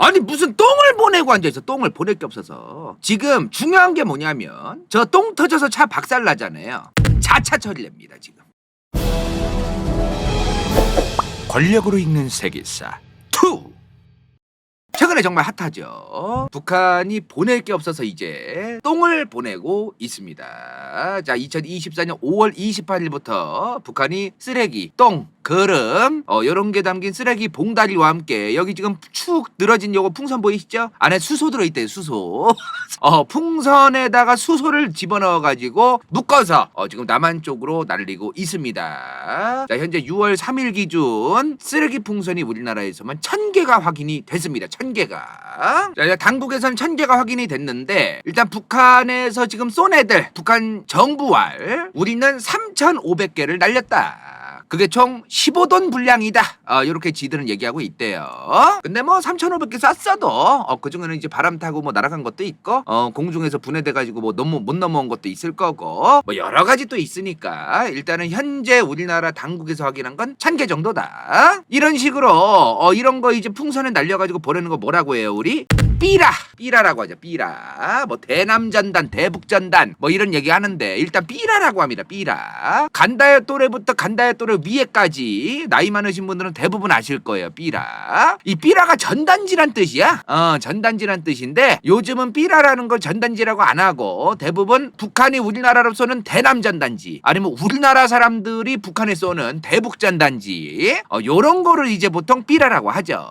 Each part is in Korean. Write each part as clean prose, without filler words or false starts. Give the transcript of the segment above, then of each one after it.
아니 무슨 똥을 보내고 앉아있어. 똥을 보낼 게 없어서. 지금 중요한 게 뭐냐면 저 똥 터져서 차 박살나잖아요. 자차 처리랍니다 지금. 권력으로 읽는 세계사 2. 최근에 정말 핫하죠. 북한이 보낼 게 없어서 이제 똥을 보내고 있습니다. 자, 2024년 5월 28일부터 북한이 쓰레기, 똥, 거름 요런 게 담긴 쓰레기 봉다리와 함께 여기 지금 축 늘어진 요거 풍선 보이시죠? 안에 수소 들어있대요. 수소. 풍선에다가 수소를 집어넣어 가지고 묶어서 지금 남한 쪽으로 날리고 있습니다. 자, 현재 6월 3일 기준 쓰레기 풍선이 우리나라에서만 1000개가 확인이 됐습니다. 1000개가. 자, 당국에서는 1000개가 확인이 됐는데 일단 북한에서 지금 쏜 애들, 북한 정부왈 우리는 3500개를 날렸다. 그게 총 15돈 분량이다. 이렇게 지들은 얘기하고 있대요. 근데 뭐 3,500개 쐈어도 그 중에는 이제 바람 타고 뭐 날아간 것도 있고 공중에서 분해돼가지고 뭐 너무 못 넘어온 것도 있을 거고 뭐 여러 가지 또 있으니까 일단은 현재 우리나라 당국에서 확인한 건 1000개 정도다. 이런 식으로 이런 거 이제 풍선에 날려가지고 보내는 거 뭐라고 해요 우리? 삐라라고 하죠. 삐라. 뭐 대남전단, 대북전단 뭐 이런 얘기 하는데 일단 삐라라고 합니다. 삐라. 간다요 또래부터 간다요 또래 위에까지 나이 많으신 분들은 대부분 아실 거예요. 삐라. 이 삐라가 전단지란 뜻이야. 전단지란 뜻인데 요즘은 삐라라는 걸 전단지라고 안 하고 대부분 북한이 우리나라로 쏘는 대남전단지 아니면 우리나라 사람들이 북한에 쏘는 대북전단지 요런 거를 이제 보통 삐라라고 하죠.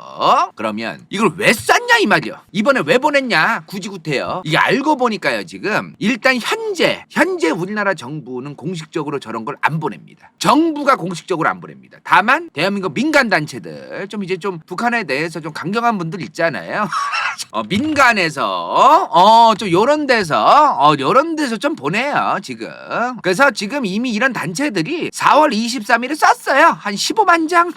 그러면 이걸 왜 쐈냐 이 말이요. 이번에 왜 보냈냐 구지구태요. 이게 알고 보니까요 지금 일단 현재 우리나라 정부는 공식적으로 저런 걸 안 보냅니다. 정부가 공식적으로 안 보냅니다. 다만 대한민국 민간 단체들 좀 이제 좀 북한에 대해서 좀 강경한 분들 있잖아요. 민간에서 좀 요런 데서 좀 보내요 지금. 그래서 지금 이미 이런 단체들이 4월 23일에 쐈어요. 한 15만 장.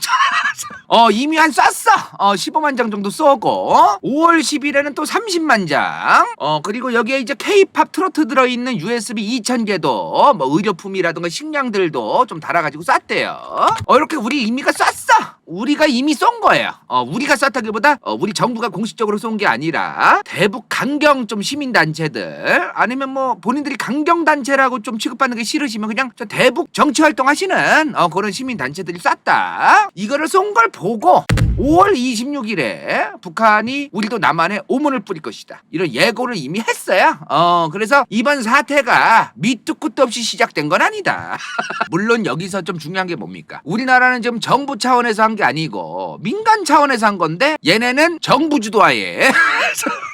이미 한 쐈어. 15만 장 정도 쏘고 5월 10일에는 또 30만 장. 그리고 여기에 이제 K-팝 트로트 들어있는 USB 2000개도 뭐 의료품이라든가 식량들도 좀 달아가지고 쐈대요. 이렇게 우리 이미가 쐈어. 우리가 이미 쏜 거예요. 우리가 쐈다기보다 우리 정부가 공식적으로 쏜 게 아니라 대북 강경 좀 시민단체들 아니면 뭐 본인들이 강경단체라고 좀 취급받는 게 싫으시면 그냥 저 대북 정치활동 하시는 그런 시민단체들이 쐈다. 이거를 쏜 걸 보고 5월 26일에 북한이 우리도 남한에 오문을 뿌릴 것이다. 이런 예고를 이미 했어요. 그래서 이번 사태가 밑도 끝도 없이 시작된 건 아니다. 물론 여기서 좀 중요한 게 뭡니까? 우리나라는 지금 정부 차원에서 한 게 아니고 민간 차원에서 한 건데 얘네는 정부 주도하에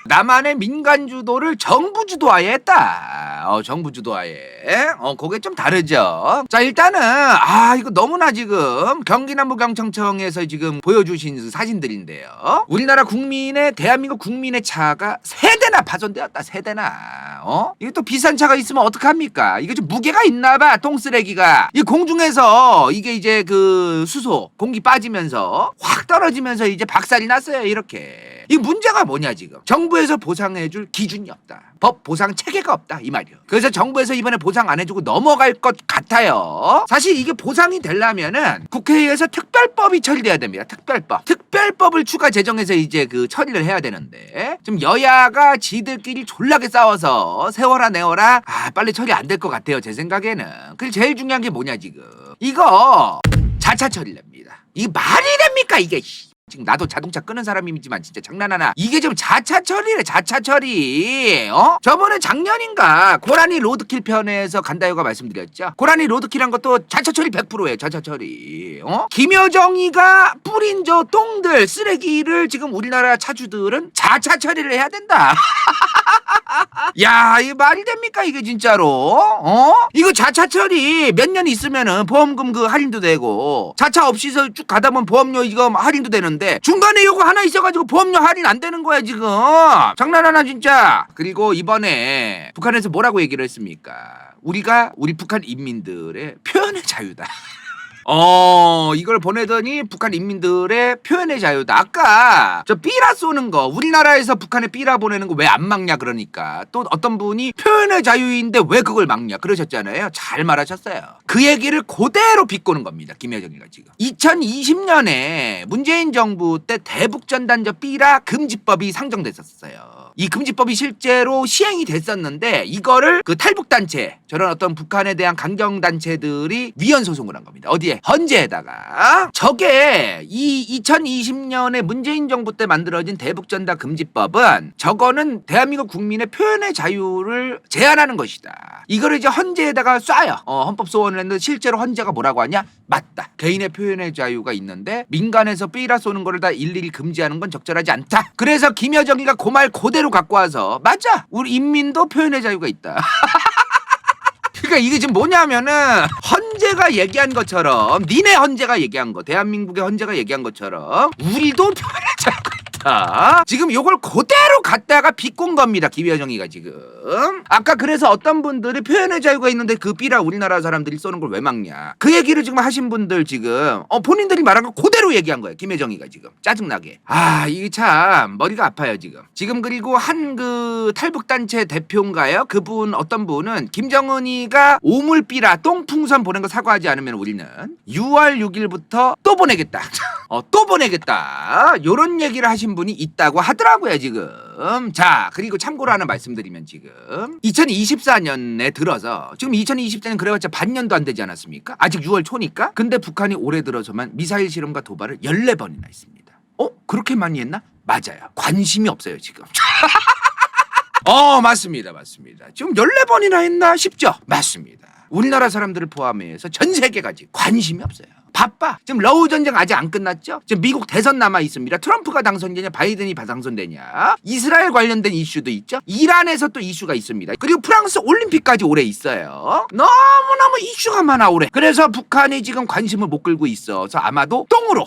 남한의 민간 주도를 정부 주도하에 했다. 정부 주도하에. 그게 좀 다르죠. 자, 일단은 이거 너무나 지금 경기남부경청청에서 지금 보여주신 사진들인데요. 우리나라 국민의 대한민국 국민의 차가 3대나 파손되었다. 3대나. 이게 또 비싼 차가 있으면 어떡합니까? 이게 좀 무게가 있나 봐. 똥쓰레기가. 이 공중에서 이게 이제 그 수소 공기 빠지면서 확 떨어지면서 이제 박살이 났어요. 이렇게. 이 문제가 뭐냐 지금. 정부에서 보상해줄 기준이 없다. 법 보상 체계가 없다 이 말이요. 그래서 정부에서 이번에 보상 안 해주고 넘어갈 것 같아요. 사실 이게 보상이 되려면은 국회에서 특별법이 처리돼야 됩니다. 특별법을 추가 제정해서 이제 그 처리를 해야 되는데 좀 여야가 지들끼리 졸라게 싸워서 세워라 내워라 빨리 처리 안 될 것 같아요. 제 생각에는. 그리고 제일 중요한 게 뭐냐 지금. 이거 자차 처리랍니다. 이게 말이 됩니까 이게. 지금 나도 자동차 끄는 사람이지만 진짜 장난하나. 이게 좀 자차 처리래. 자차 처리. 저번에 작년인가 고라니 로드킬 편에서 간다요가 말씀드렸죠. 고라니 로드킬한 것도 자차 처리 100%예요. 자차 처리. 김여정이가 뿌린 저 똥들 쓰레기를 지금 우리나라 차주들은 자차 처리를 해야 된다. 야, 이게 말이 됩니까 이게 진짜로? 이거 자차 처리 몇 년 있으면은 보험금 그 할인도 되고 자차 없이서 쭉 가다 보면 보험료 이거 할인도 되는데 중간에 요거 하나 있어가지고 보험료 할인 안 되는 거야 지금. 장난하나 진짜. 그리고 이번에 북한에서 뭐라고 얘기를 했습니까? 우리 북한 인민들의 표현의 자유다. 이걸 보내더니 북한 인민들의 표현의 자유다. 아까 저 삐라 쏘는 거 우리나라에서 북한에 삐라 보내는 거 왜 안 막냐 그러니까 또 어떤 분이 표현의 자유인데 왜 그걸 막냐 그러셨잖아요. 잘 말하셨어요. 그 얘기를 그대로 비꼬는 겁니다. 김여정이가 지금 2020년에 문재인 정부 때 대북전단적 삐라 금지법이 상정됐었어요. 이 금지법이 실제로 시행이 됐었는데 이거를 그 탈북단체 저런 어떤 북한에 대한 강경단체들이 위헌 소송을 한 겁니다. 어디에? 헌재에다가. 저게 이 2020년에 문재인 정부 때 만들어진 대북전단 금지법은 저거는 대한민국 국민의 표현의 자유를 제한하는 것이다. 이거를 이제 헌재에다가 쏴요. 헌법 소원을 했는데 실제로 헌재가 뭐라고 하냐? 맞다. 개인의 표현의 자유가 있는데 민간에서 삐라 쏘는 거를 다 일일이 금지하는 건 적절하지 않다. 그래서 김여정이가 그 말 그대로 갖고 와서 맞아. 우리 인민도 표현의 자유가 있다. 그러니까 이게 지금 뭐냐면은 헌재가 얘기한 것처럼 니네 헌재가 얘기한 거 대한민국의 헌재가 얘기한 것처럼 우리도 표현의 자유가 있다. 지금 요걸 그대로 갖다가 비꼰 겁니다. 김여정이가 지금. 아까 그래서 어떤 분들이 표현의 자유가 있는데 그 삐라 우리나라 사람들이 쏘는 걸 왜 막냐. 그 얘기를 지금 하신 분들 지금 본인들이 말한 거 그대로 얘기한 거예요. 김여정이가 지금. 짜증나게. 이게 참 머리가 아파요 지금. 지금 그리고 한 그 탈북단체 대표인가요? 그분 어떤 분은 김정은이가 오물삐라 똥풍선 보낸 거 사과하지 않으면 우리는 6월 6일부터 또 보내겠다. 또 보내겠다. 요런 얘기를 하신 분이 있다고 하더라고요 지금. 자 그리고 참고로 하나 말씀드리면 지금 2024년에 들어서 지금 2024년 그래봤자 반년도 안 되지 않았습니까? 아직 6월 초니까. 근데 북한이 올해 들어서만 미사일 실험과 도발을 14번이나 했습니다. 그렇게 많이 했나? 맞아요. 관심이 없어요 지금. 맞습니다. 지금 14번이나 했나 싶죠? 맞습니다. 우리나라 사람들을 포함해서 전 세계가 지금 관심이 없어요. 바빠. 지금 러우 전쟁 아직 안 끝났죠? 지금 미국 대선 남아 있습니다. 트럼프가 당선되냐 바이든이 당선되냐. 이스라엘 관련된 이슈도 있죠. 이란에서 또 이슈가 있습니다. 그리고 프랑스 올림픽까지 올해 있어요. 너무너무 이슈가 많아 올해. 그래서 북한이 지금 관심을 못 끌고 있어서 아마도 똥으로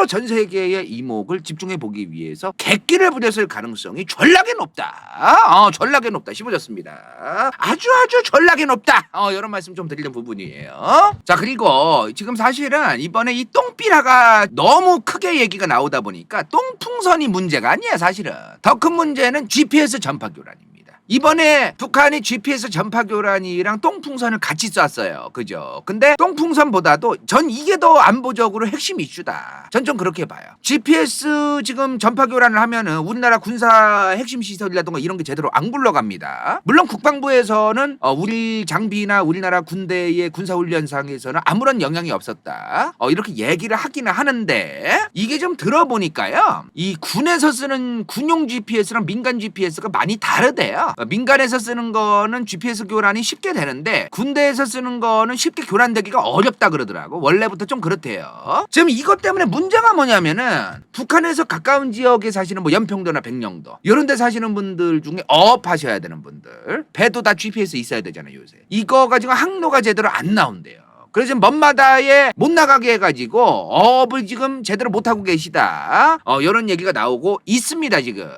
전 세계의 이목을 집중해 보기 위해서 객기를 부렸을 가능성이 전락에 높다. 전락에 높다 싶어졌습니다. 아주 전락에 높다. 이런 말씀 좀 드리는 부분이에요. 자 그리고 지금 사실은 이번에 이 똥삐라가 너무 크게 얘기가 나오다 보니까 똥풍선이 문제가 아니야 사실은. 더 큰 문제는 GPS 전파 교란입니다. 이번에 북한이 GPS 전파 교란이랑 똥풍선을 같이 쐈어요. 그죠? 근데 똥풍선보다도 전 이게 더 안보적으로 핵심 이슈다. 전 좀 그렇게 봐요. GPS 지금 전파 교란을 하면은 우리나라 군사 핵심 시설이라든가 이런 게 제대로 안 굴러갑니다. 물론 국방부에서는 우리 장비나 우리나라 군대의 군사훈련상에서는 아무런 영향이 없었다. 이렇게 얘기를 하기는 하는데 이게 좀 들어보니까요. 이 군에서 쓰는 군용 GPS랑 민간 GPS가 많이 다르대요. 민간에서 쓰는 거는 GPS 교란이 쉽게 되는데 군대에서 쓰는 거는 쉽게 교란되기가 어렵다 그러더라고. 원래부터 좀 그렇대요. 지금 이것 때문에 문제가 뭐냐면은 북한에서 가까운 지역에 사시는 뭐 연평도나 백령도 이런 데 사시는 분들 중에 어업하셔야 되는 분들 배도 다 GPS 있어야 되잖아요 요새. 이거가 지금 항로가 제대로 안 나온대요. 그래서 지금 먼바다에 못 나가게 해가지고 어업을 지금 제대로 못하고 계시다. 이런 얘기가 나오고 있습니다 지금.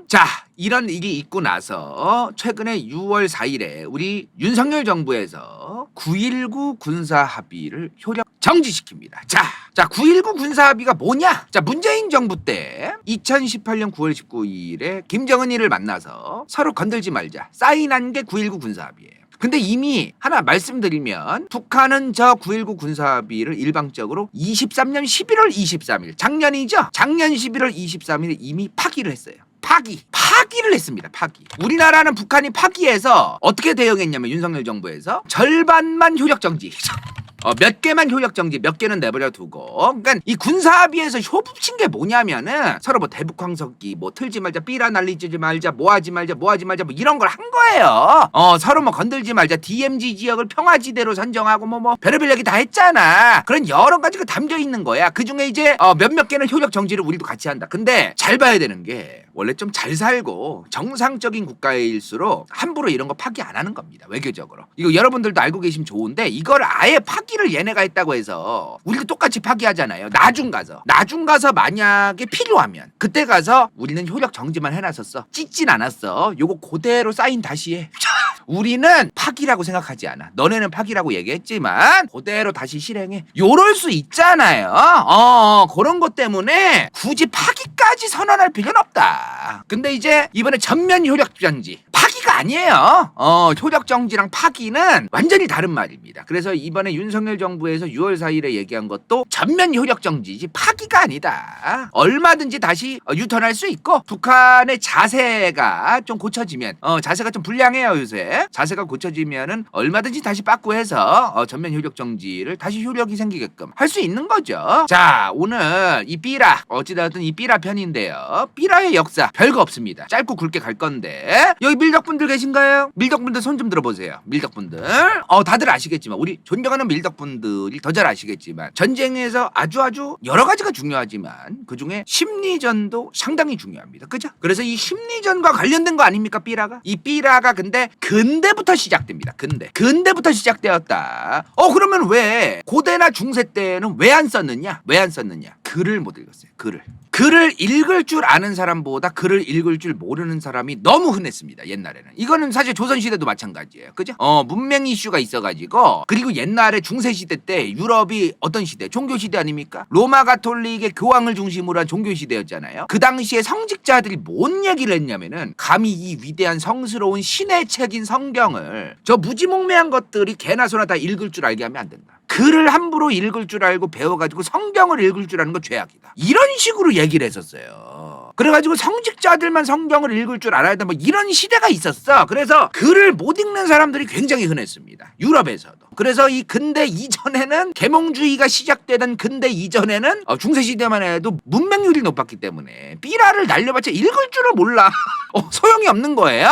자 이런 일이 있고 나서 최근에 6월 4일에 우리 윤석열 정부에서 9.19 군사 합의를 효력 정지시킵니다. 자 9.19 군사 합의가 뭐냐? 자 문재인 정부 때 2018년 9월 19일에 김정은이를 만나서 서로 건들지 말자 사인한 게 9.19 군사 합의예요. 근데 이미 하나 말씀드리면 북한은 저 9.19 군사합의를 일방적으로 23년 11월 23일 작년이죠? 작년 11월 23일에 이미 파기를 했어요. 파기를 했습니다. 파기. 우리나라는 북한이 파기해서 어떻게 대응했냐면 윤석열 정부에서 절반만 효력 정지. 몇 개만 효력 정지, 몇 개는 내버려 두고. 그러니까 이 군사합의에서 효부친 게 뭐냐면은 서로 뭐 대북황석기, 뭐 틀지 말자, 삐라 날리지 말자, 뭐 하지 말자, 뭐 이런 걸 한 거예요. 서로 뭐 건들지 말자, DMZ 지역을 평화지대로 선정하고 뭐 별의별 얘기 다 했잖아. 그런 여러 가지가 담겨 있는 거야. 그 중에 이제 몇몇 개는 효력 정지를 우리도 같이 한다. 근데 잘 봐야 되는 게 원래 좀 잘 살고 정상적인 국가일수록 함부로 이런 거 파기 안 하는 겁니다. 외교적으로. 이거 여러분들도 알고 계시면 좋은데 이걸 아예 파기 파기를 얘네가 했다고 해서 우리도 똑같이 파기하잖아요. 나중 가서 만약에 필요하면 그때 가서 우리는 효력 정지만 해놨었어. 찢진 않았어. 요거 그대로 사인 다시 해. 우리는 파기라고 생각하지 않아. 너네는 파기라고 얘기했지만 그대로 다시 실행해. 요럴 수 있잖아요. 그런 것 때문에 굳이 파기까지 선언할 필요는 없다. 근데 이제 이번에 전면 효력 정지. 파기가 아니에요. 효력 정지랑 파기는 완전히 다른 말입니다. 그래서 이번에 윤석열 정부에서 6월 4일에 얘기한 것도 전면 효력 정지지 파기가 아니다. 얼마든지 다시 유턴할 수 있고 북한의 자세가 좀 고쳐지면 자세가 좀 불량해요 요새. 자세가 고쳐지면은 얼마든지 다시 빠꾸해서 전면 효력 정지를 다시 효력이 생기게끔 할 수 있는 거죠. 자, 오늘 이 삐라 어찌되었든 이 삐라 편인데요. 삐라의 역사 별거 없습니다. 짧고 굵게 갈 건데 여기 밀덕분들 계신가요? 밀덕분들 손 좀 들어보세요. 밀덕분들 다들 아시겠지만 우리 존경하는 밀덕분들이 더 잘 아시겠지만 전쟁에서 아주 여러 가지가 중요하지만 그중에 심리전도 상당히 중요합니다. 그죠? 그래서 이 심리전과 관련된 거 아닙니까 삐라가? 이 삐라가 근데 근대부터 시작됩니다. 근대부터 시작되었다. 그러면 왜 고대나 중세 때는 왜 안 썼느냐? 글을 못 읽었어요. 글을 읽을 줄 아는 사람보다 글을 읽을 줄 모르는 사람이 너무 흔했습니다. 옛날에는. 이거는 사실 조선시대도 마찬가지예요. 그죠? 문맹 이슈가 있어가지고 그리고 옛날에 중세시대 때 유럽이 어떤 시대? 종교시대 아닙니까? 로마 가톨릭의 교황을 중심으로 한 종교시대였잖아요. 그 당시에 성직자들이 뭔 얘기를 했냐면은 감히 이 위대한 성스러운 신의 책인 성경을 저 무지몽매한 것들이 개나 소나 다 읽을 줄 알게 하면 안 된다. 글을 함부로 읽을 줄 알고 배워가지고 성경을 읽을 줄 아는 건 죄악이다. 이런 식으로 얘기를 했었어요. 그래가지고 성직자들만 성경을 읽을 줄 알아야 된다. 뭐 이런 시대가 있었어. 그래서 글을 못 읽는 사람들이 굉장히 흔했습니다. 유럽에서도. 그래서 이 근대 이전에는 계몽주의가 시작되던 근대 이전에는 중세시대만 해도 문맹률이 높았기 때문에 삐라를 날려봤자 읽을 줄을 몰라. 소용이 없는 거예요.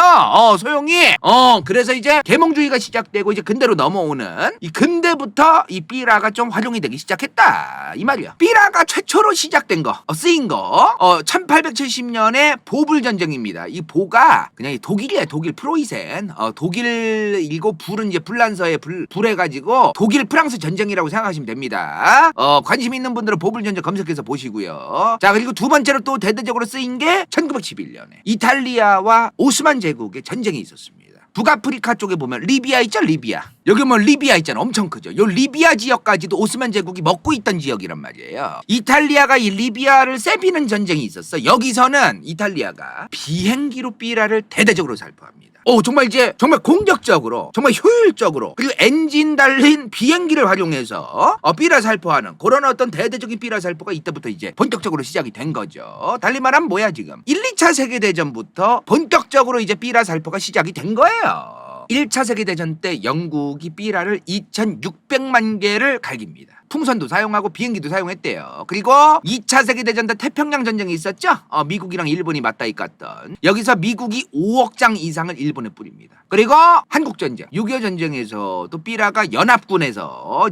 소용이. 그래서 이제 계몽주의가 시작되고 이제 근대로 넘어오는 이 근대부터 이 삐라가 좀 활용이 되기 시작했다. 이 말이야. 삐라가 최초로 시작된 거, 쓰인 거, 1870년에 보불 전쟁입니다. 이 보가 그냥 독일이에요. 독일 프로이센. 독일이고 불은 이제 불란서에 불해가지고 독일 프랑스 전쟁이라고 생각하시면 됩니다. 관심 있는 분들은 보불 전쟁 검색해서 보시고요. 자, 그리고 두 번째로 또 대대적으로 쓰인 게 1911년에 이탈리아와 오스만 제국의 전쟁이 있었습니다. 북아프리카 쪽에 보면 리비아 있죠? 리비아. 여기 뭐 리비아 있잖아. 엄청 크죠. 요 리비아 지역까지도 오스만 제국이 먹고 있던 지역이란 말이에요. 이탈리아가 이 리비아를 세비는 전쟁이 있었어. 여기서는 이탈리아가 비행기로 삐라를 대대적으로 살포합니다. 정말 이제 정말 공격적으로 정말 효율적으로 그리고 엔진 달린 비행기를 활용해서 삐라 살포하는 그런 어떤 대대적인 삐라 살포가 이때부터 이제 본격적으로 시작이 된 거죠. 달리 말하면 뭐야 지금 1, 2차 세계대전부터 본격적으로 이제 삐라 살포가 시작이 된 거예요. 1차 세계대전 때 영국이 삐라를 2,600만 개를 갈깁니다. 풍선도 사용하고 비행기도 사용했대요. 그리고 2차 세계대전 때 태평양 전쟁이 있었죠? 미국이랑 일본이 맞다이 깠던. 여기서 미국이 5억 장 이상을 일본에 뿌립니다. 그리고 한국전쟁, 6.25 전쟁에서도 삐라가 연합국에서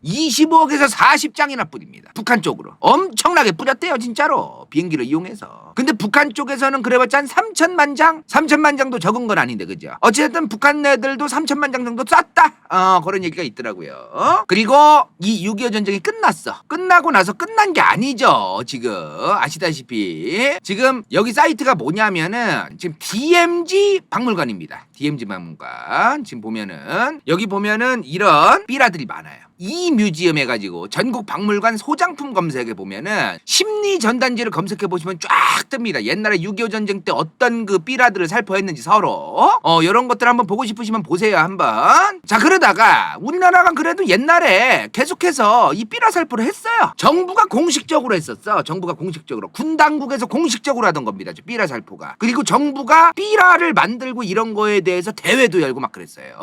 25억에서 40장이나 뿌립니다. 북한 쪽으로. 엄청나게 뿌렸대요 진짜로. 비행기를 이용해서. 근데 북한 쪽에서는 그래봤자 한 3천만 장? 3천만 장도 적은 건 아닌데 그죠? 어쨌든 북한 애들도 3천만 장 정도 쐈다. 그런 얘기가 있더라고요. 그리고 이 6.25 전쟁이 끝났어. 끝나고 나서 끝난 게 아니죠. 지금 아시다시피 지금 여기 사이트가 뭐냐면은 지금 DMZ 박물관입니다. DMZ 박물관. 지금 보면은 여기 보면은 이런 삐라들이 많아요. 이 뮤지엄 해가지고 전국 박물관 소장품 검색에 보면은 심리 전단지를 검색해 보시면 쫙 뜹니다. 옛날에 6.25 전쟁 때 어떤 그 삐라들을 살포했는지 서로 이런 것들 한번 보고 싶으시면 보세요 한번. 자, 그러다가 우리나라가 그래도 옛날에 계속해서 이 삐라 살포를 했어요. 정부가 공식적으로 했었어. 정부가 공식적으로 군 당국에서 공식적으로 하던 겁니다. 삐라 살포가. 그리고 정부가 삐라를 만들고 이런 거에 대해서 대회도 열고 막 그랬어요.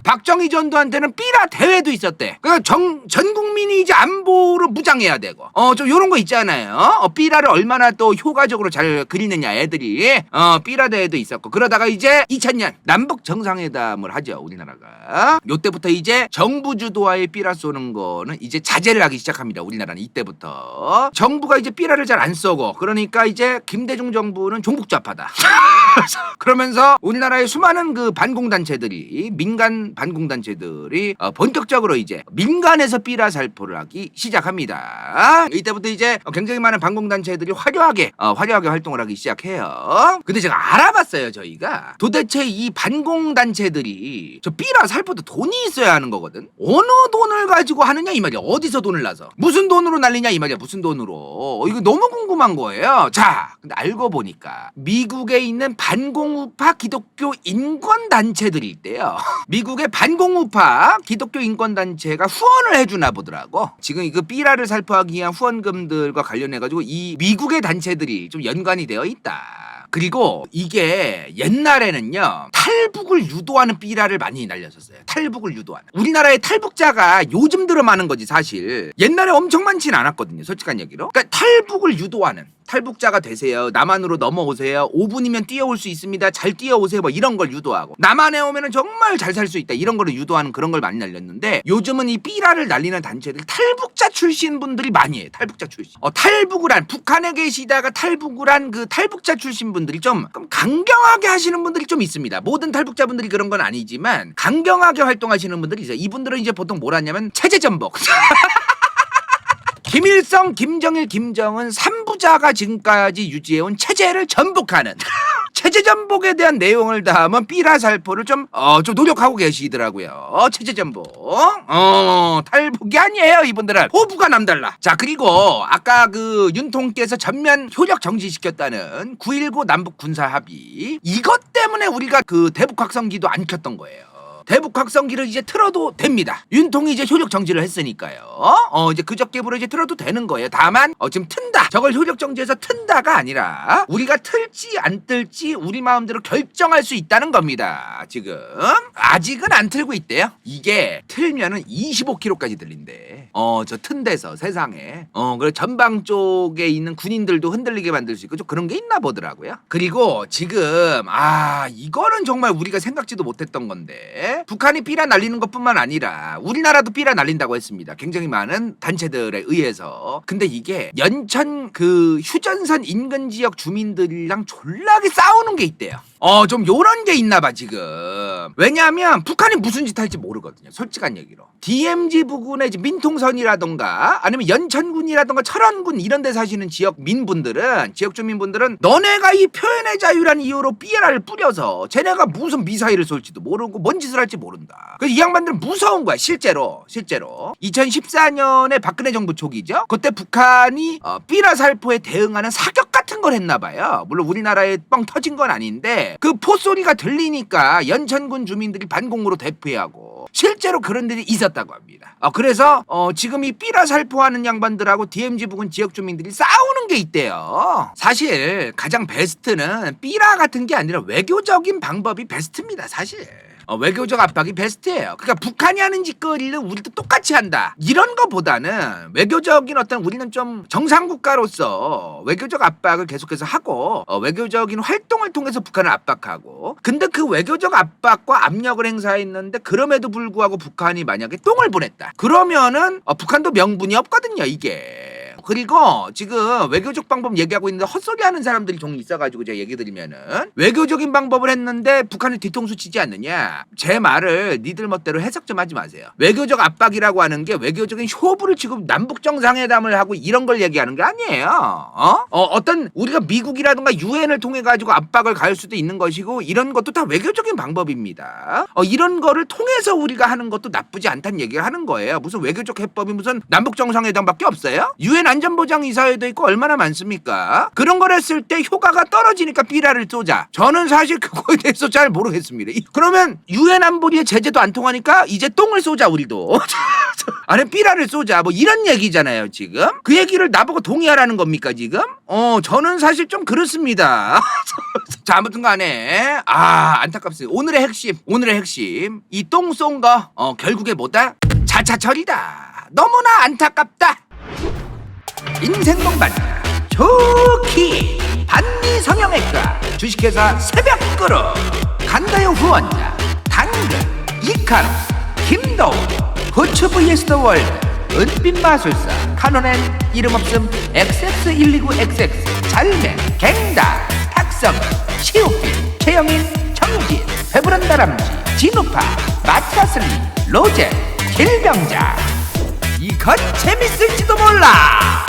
박정희 전두한테는 삐라 대회도 있었대. 그러니까 전 국민이 이제 안보로 무장해야 되고 좀 요런 거 있잖아요. 삐라를 얼마나 또 효과적으로 잘 그리느냐 애들이. 삐라 대회도 있었고. 그러다가 이제 2000년 남북 정상회담을 하죠 우리나라가. 요때부터 이제 정부 주도하에 삐라 쏘는 거는 이제 자제를 하기 시작합니다. 우리나라는 이때부터. 정부가 이제 삐라를 잘 안 쏘고 그러니까 이제 김대중 정부는 종북좌파다. 그러면서 우리나라의 수많은 그 반공단체들이 민간 민간 반공단체들이 본격적으로 이제 민간에서 삐라 살포를 하기 시작합니다. 이때부터 이제 굉장히 많은 반공단체들이 화려하게 활동을 하기 시작해요. 근데 제가 알아봤어요. 저희가 도대체 이 반공단체들이 저 삐라 살포도 돈이 있어야 하는 거거든. 어느 돈을 가지고 하느냐 이 말이야. 어디서 돈을 나서 무슨 돈으로 날리냐 이 말이야. 무슨 돈으로. 이거 너무 궁금한 거예요. 자, 근데 알고 보니까 미국에 있는 반공우파 기독교 인권단체들이 있대요. 미국의 반공우파 기독교 인권단체가 후원을 해주나 보더라고. 지금 이거 삐라를 살포하기 위한 후원금들과 관련해가지고 이 미국의 단체들이 좀 연관이 되어 있다. 그리고 이게 옛날에는요 탈북을 유도하는 삐라를 많이 날렸었어요. 탈북을 유도하는. 우리나라의 탈북자가 요즘 들어 많은 거지 사실. 옛날에 엄청 많지는 않았거든요. 솔직한 얘기로. 그러니까 탈북을 유도하는. 탈북자가 되세요. 남한으로 넘어오세요. 5분이면 뛰어올 수 있습니다. 잘 뛰어오세요. 뭐 이런 걸 유도하고. 남한에 오면은 정말 잘 살 수 있다. 이런 거를 유도하는 그런 걸 많이 날렸는데 요즘은 이 삐라를 날리는 단체들 탈북자 출신 분들이 많이 해요. 탈북자 출신. 탈북을 한 북한에 계시다가 탈북을 한 그 탈북자 출신 분들이 좀 강경하게 하시는 분들이 좀 있습니다. 모든 탈북자분들이 그런 건 아니지만 강경하게 활동하시는 분들이 있어요. 이분들은 이제 보통 뭘 하냐면 체제 전복. 김일성, 김정일, 김정은 3부자가 지금까지 유지해온 체제를 전복하는 체제 전복에 대한 내용을 담은 삐라 살포를 좀 노력하고 계시더라고요. 체제 전복. 탈북이 아니에요, 이분들은. 호부가 남달라. 자, 그리고 아까 그 윤통께서 전면 효력 정지시켰다는 9.19 남북 군사 합의. 이것 때문에 우리가 그 대북 확성기도 안 켰던 거예요. 대북 확성기를 이제 틀어도 됩니다. 윤통이 이제 효력 정지를 했으니까요. 이제 그저께부로 이제 틀어도 되는 거예요. 다만 지금 튼다. 저걸 효력 정지해서 튼다가 아니라 우리가 틀지 안 틀지 우리 마음대로 결정할 수 있다는 겁니다. 지금 아직은 안 틀고 있대요. 이게 틀면은 25km까지 들린대. 저 튼 데서 세상에. 그리고 전방 쪽에 있는 군인들도 흔들리게 만들 수 있고 좀 그런 게 있나 보더라고요. 그리고 지금 이거는 정말 우리가 생각지도 못했던 건데. 북한이 삐라 날리는 것뿐만 아니라 우리나라도 삐라 날린다고 했습니다. 굉장히 많은 단체들에 의해서. 근데 이게 연천 그 휴전선 인근 지역 주민들이랑 졸라게 싸우는 게 있대요. 좀 요런 게 있나 봐 지금. 왜냐하면 북한이 무슨 짓 할지 모르거든요. 솔직한 얘기로. DMZ 부근의 민통선이라던가 아니면 연천군이라던가 철원군 이런 데 사시는 지역 민분들은 지역 주민분들은 너네가 이 표현의 자유라는 이유로 삐라를 뿌려서 쟤네가 무슨 미사일을 쏠지도 모르고 뭔 짓을 할지 모른다. 그래서 이 양반들은 무서운 거야 실제로. 2014년에 박근혜 정부 초기죠. 그때 북한이 삐라 살포에 대응하는 사격 같은 걸 했나 봐요. 물론 우리나라에 뻥 터진 건 아닌데 그 포소리가 들리니까 연천군 주민들이 반공으로 대피하고 실제로 그런 일이 있었다고 합니다. 그래서 지금 이 삐라 살포하는 양반들하고 DMZ 부근 지역 주민들이 싸우는 게 있대요. 사실 가장 베스트는 삐라 같은 게 아니라 외교적인 방법이 베스트입니다. 사실. 외교적 압박이 베스트예요. 그러니까 북한이 하는 짓거리를 우리도 똑같이 한다. 이런 거보다는 외교적인 우리는 좀 정상국가로서 외교적 압박을 계속해서 하고 외교적인 활동을 통해서 북한을 압박하고 근데 그 외교적 압박과 압력을 행사했는데 그럼에도 불구하고 북한이 만약에 똥을 보냈다. 그러면은 북한도 명분이 없거든요. 이게. 그리고 지금 외교적 방법 얘기하고 있는데 헛소리 하는 사람들이 종이 있어가지고 제가 얘기 드리면은 외교적인 방법을 했는데 북한이 뒤통수 치지 않느냐. 제 말을 니들 멋대로 해석 좀 하지 마세요. 외교적 압박이라고 하는 게 외교적인 효부를 지금 남북정상회담을 하고 이런 걸 얘기하는 게 아니에요. 어떤 우리가 미국이라든가 유엔을 통해 가지고 압박을 가할 수도 있는 것이고 이런 것도 다 외교적인 방법입니다. 이런 거를 통해서 우리가 하는 것도 나쁘지 않다는 얘기를 하는 거예요. 무슨 외교적 해법이 무슨 남북정상회담밖에 없어요? 유엔 안전보장이사회도 있고 얼마나 많습니까? 그런 걸 했을 때 효과가 떨어지니까 삐라를 쏘자. 저는 사실 그거에 대해서 잘 모르겠습니다. 그러면 유엔 안보리의 제재도 안 통하니까 이제 똥을 쏘자 우리도. 아니 삐라를 쏘자 뭐 이런 얘기잖아요 지금. 그 얘기를 나보고 동의하라는 겁니까 지금? 저는 사실 좀 그렇습니다. 자 아무튼 간에 안타깝습니다. 오늘의 핵심 이 똥 쏜 거 결국에 뭐다? 자차철이다. 너무나 안타깝다. 인생동반 좋기 반미 성형외과 주식회사 새벽그룹 간다요 후원자 당근 이카루 김도우 후추 vs 더 월드 은빛 마술사 카논엔 이름 없음 XX129XX 잘매 갱다 탁성 시우피 최영인 정진 배부른 다람쥐 진우파, 마차슬리, 로제, 길병자. 이건 재밌을지도 몰라.